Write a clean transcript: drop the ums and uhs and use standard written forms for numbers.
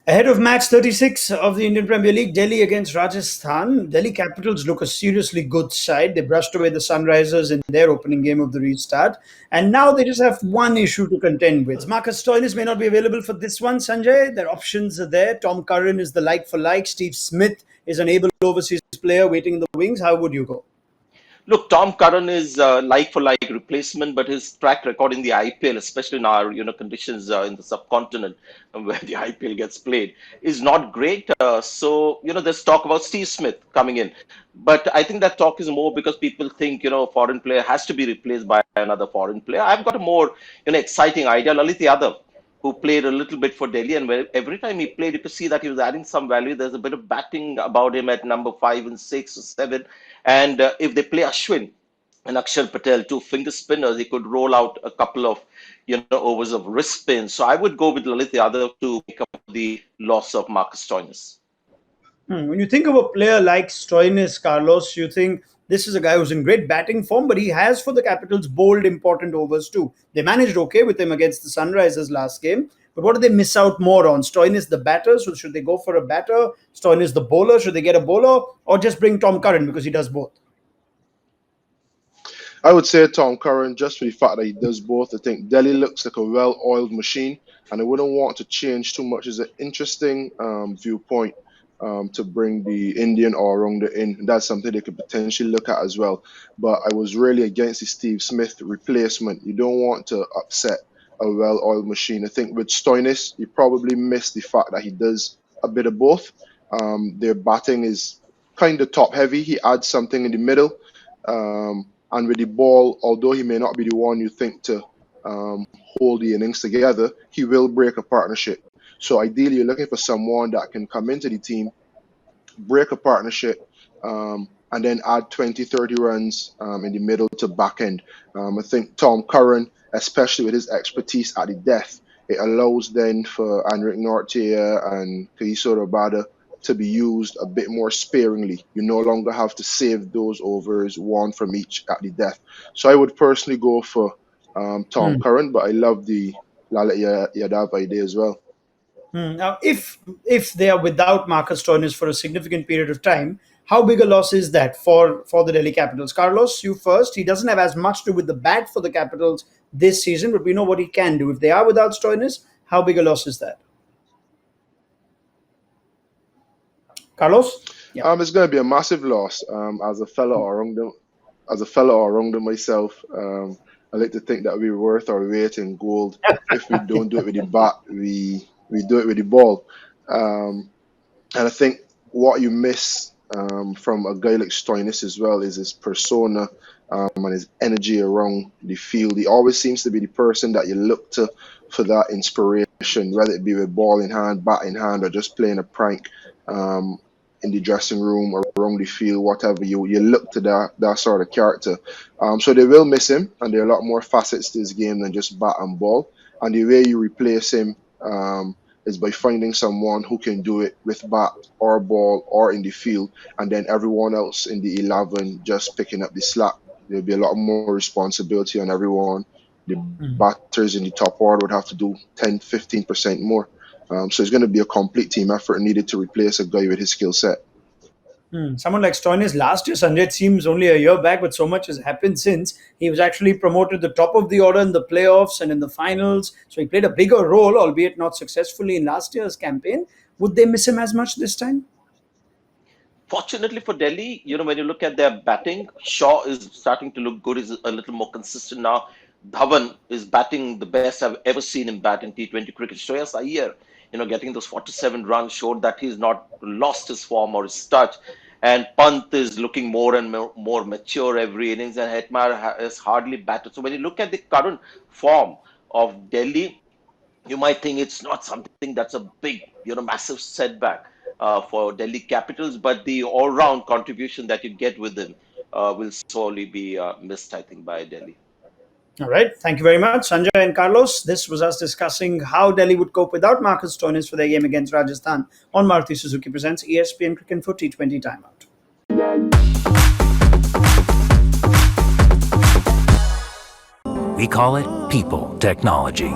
Ahead of match 36 of the Indian Premier League, Delhi against Rajasthan, Delhi Capitals look a seriously good side. They brushed away the Sunrisers in their opening game of the restart, and now they just have one issue to contend with. Marcus Stoinis may not be available for this one, Sanjay. Their options are there. Tom Curran is the like for like. Steve Smith is an able overseas player waiting in the wings. How would you go? Look, Tom Curran is like for like replacement, but his track record in the IPL, especially in our conditions in the subcontinent where the IPL gets played, is not great. So there's talk about Steve Smith coming in, but I think that talk is more because people think a foreign player has to be replaced by another foreign player. I've got a more exciting idea. Lalit Yadav, who played a little bit for Delhi, and every time he played, you could see that he was adding some value. There's a bit of batting about him at number 5 and 6 or 7. And if they play Ashwin and Akshar Patel, two finger spinners, he could roll out a couple of overs of wrist spins. So I would go with Lalit Yadav to make up the loss of Marcus Stoinis. When you think of a player like Stoinis, Carlos, you think this is a guy who's in great batting form, but he has for the Capitals bowled important overs too. They managed okay with him against the Sunrisers last game, but what do they miss out more on? Stoinis the batter, so should they go for a batter? Stoinis the bowler, should they get a bowler? Or just bring Tom Curran because he does both? I would say Tom Curran, just for the fact that he does both. I think Delhi looks like a well-oiled machine, and I wouldn't want to change too much. It's an interesting viewpoint to bring the Indian all-rounder in. That's something they could potentially look at as well. But I was really against the Steve Smith replacement. You don't want to upset a well-oiled machine. I think with Stoinis, you probably missed the fact that he does a bit of both. Their batting is kind of top-heavy. He adds something in the middle. And with the ball, although he may not be the one you think to hold the innings together, he will break a partnership. So ideally, you're looking for someone that can come into the team, break a partnership, and then add 20, 30 runs in the middle to back end. I think Tom Curran, especially with his expertise at the death, it allows then for Anric Nortje and Kagiso Rabada to be used a bit more sparingly. You no longer have to save those overs, one from each at the death. So I would personally go for Tom Curran, but I love the Lalit Yadav idea as well. Now, if they are without Marcus Stoinis for a significant period of time, how big a loss is that for the Delhi Capitals? Carlos, you first. He doesn't have as much to do with the bat for the Capitals this season, but we know what he can do. If they are without Stoinis, how big a loss is that? Carlos? Yeah. It's going to be a massive loss. As a fellow all-rounder myself, I like to think that we're worth our weight in gold. If we don't do it with the bat, we do it with the ball. And I think what you miss from a guy like Stoinis as well is his persona and his energy around the field. He always seems to be the person that you look to for that inspiration, whether it be with ball in hand, bat in hand, or just playing a prank in the dressing room or around the field, whatever. You look to that sort of character. So they will miss him, and there are a lot more facets to his game than just bat and ball. And the way you replace him is by finding someone who can do it with bat or ball or in the field, and then everyone else in the 11 just picking up the slack. There'll be a lot more responsibility on everyone. The batters in the top order would have to do 10-15% more. So it's going to be a complete team effort needed to replace a guy with his skill set. Someone like Stoinis last year, Sanjay, it seems only a year back, but so much has happened since. He was actually promoted the top of the order in the playoffs and in the finals. So he played a bigger role, albeit not successfully, in last year's campaign. Would they miss him as much this time? Fortunately for Delhi, when you look at their batting, Shaw is starting to look good, is a little more consistent now. Dhawan is batting the best I've ever seen him bat in T20 cricket. Shreyas Iyer, getting those 47 runs showed that he's not lost his form or his touch. And Pant is looking more and more mature every innings, and Hetmyer has hardly batted. So when you look at the current form of Delhi, you might think it's not something that's a big, massive setback for Delhi Capitals, but the all-round contribution that you get with them will sorely be missed, I think, by Delhi. All right. Thank you very much, Sanjay and Carlos. This was us discussing how Delhi would cope without Marcus Stoinis for their game against Rajasthan on Maruti Suzuki Presents ESPNcricinfo T20 Timeout. We call it people technology.